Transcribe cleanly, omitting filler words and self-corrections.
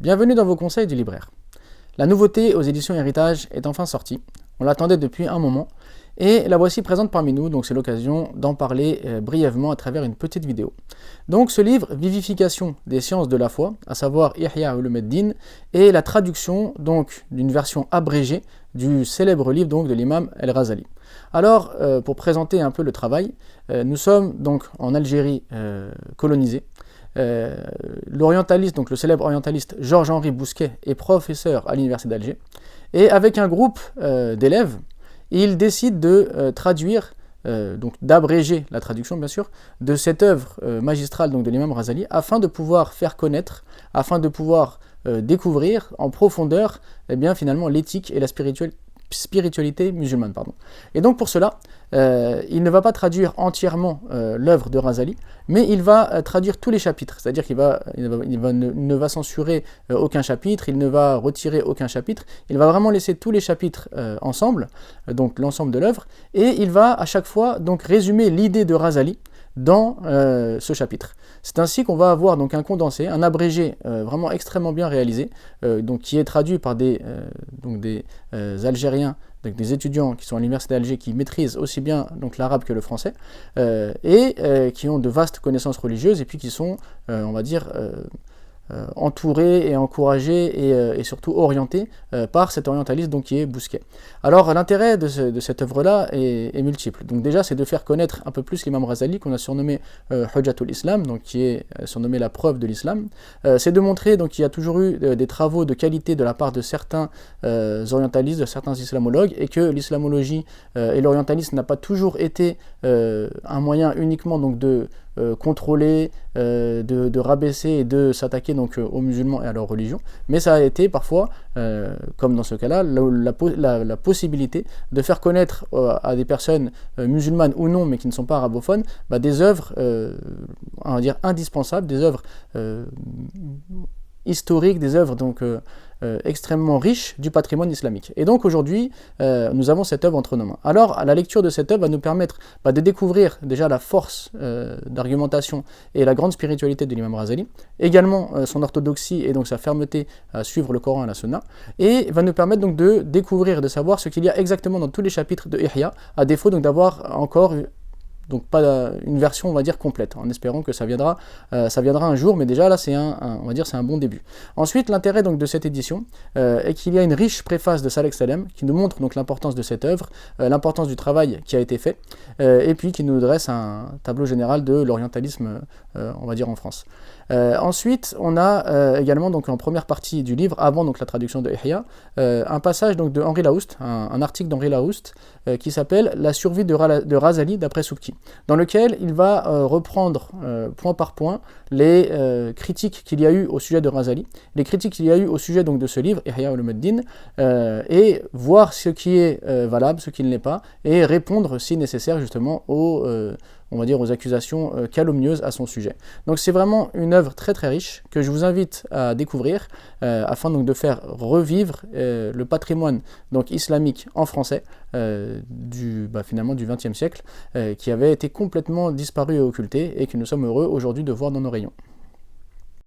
Bienvenue dans vos conseils du libraire. La nouveauté aux éditions Héritage est enfin sortie. On l'attendait depuis un moment et la voici présente parmi nous, donc c'est l'occasion d'en parler brièvement à travers une petite vidéo. Donc ce livre, Vivification des sciences de la foi, à savoir Ihya Ulumuddin, est la traduction donc d'une version abrégée du célèbre livre donc de l'imam El-Ghazali. Alors, pour présenter un peu le travail, nous sommes donc en Algérie colonisée. L'orientaliste, donc le célèbre orientaliste Georges-Henri Bousquet est professeur à l'université d'Alger et avec un groupe d'élèves, il décide de traduire, donc d'abréger la traduction bien sûr, de cette œuvre magistrale donc de l'imam Ghazali afin de pouvoir faire connaître, afin de pouvoir découvrir en profondeur finalement l'éthique et la spiritualité musulmane. Et donc pour cela, il ne va pas traduire entièrement l'œuvre de Ghazali, mais il va traduire tous les chapitres, c'est-à-dire qu'il ne va censurer aucun chapitre, il ne va retirer aucun chapitre, il va vraiment laisser tous les chapitres ensemble, donc l'ensemble de l'œuvre, et il va à chaque fois donc résumer l'idée de Ghazali dans ce chapitre. C'est ainsi qu'on va avoir donc un condensé, un abrégé vraiment extrêmement bien réalisé, donc qui est traduit par des Algériens, donc des étudiants qui sont à l'université d'Alger qui maîtrisent aussi bien donc l'arabe que le français et qui ont de vastes connaissances religieuses et puis qui sont, on va dire, entourés et encouragés et surtout orientés par cet orientaliste donc, qui est Bousquet. Alors l'intérêt de cette œuvre-là est multiple. Donc déjà c'est de faire connaître un peu plus l'imam Ghazali qu'on a surnommé Hujjatul Islam, donc qui est surnommé la preuve de l'islam. C'est de montrer donc qu'il y a toujours eu des travaux de qualité de la part de certains orientalistes, de certains islamologues, et que l'islamologie et l'orientalisme n'a pas toujours été un moyen uniquement donc de contrôler, de rabaisser et de s'attaquer donc aux musulmans et à leur religion, mais ça a été parfois, comme dans ce cas-là, la possibilité de faire connaître à des personnes musulmanes ou non, mais qui ne sont pas arabophones, des œuvres, on va dire indispensables, des œuvres historiques, des œuvres donc extrêmement riches du patrimoine islamique. Et donc aujourd'hui, nous avons cette œuvre entre nos mains. Alors, la lecture de cette œuvre va nous permettre de découvrir déjà la force d'argumentation et la grande spiritualité de l'imam Ghazali, également son orthodoxie et donc sa fermeté à suivre le Coran et la Sunna, et va nous permettre donc de découvrir, de savoir ce qu'il y a exactement dans tous les chapitres de Ihya, à défaut donc d'avoir encore donc pas une version on va dire complète, en espérant que ça viendra un jour, mais déjà là c'est on va dire c'est un bon début. Ensuite l'intérêt donc de cette édition est qu'il y a une riche préface de Saleh Salem qui nous montre donc l'importance de cette œuvre, l'importance du travail qui a été fait, et puis qui nous dresse un tableau général de l'orientalisme on va dire en France. Ensuite on a également donc en première partie du livre, avant donc la traduction de Ihya, un passage donc de Henri Laoust, un article d'Henri Laoust qui s'appelle La survie de Ghazali d'après Subki, dans lequel il va reprendre point par point les critiques qu'il y a eu au sujet de Ghazali, les critiques qu'il y a eu au sujet donc de ce livre, Ihya Ulumuddin, et voir ce qui est valable, ce qui ne l'est pas, et répondre si nécessaire justement on va dire aux accusations calomnieuses à son sujet. Donc c'est vraiment une œuvre très très riche que je vous invite à découvrir afin donc de faire revivre le patrimoine donc islamique en français finalement du XXe siècle qui avait été complètement disparu et occulté et que nous sommes heureux aujourd'hui de voir dans nos rayons.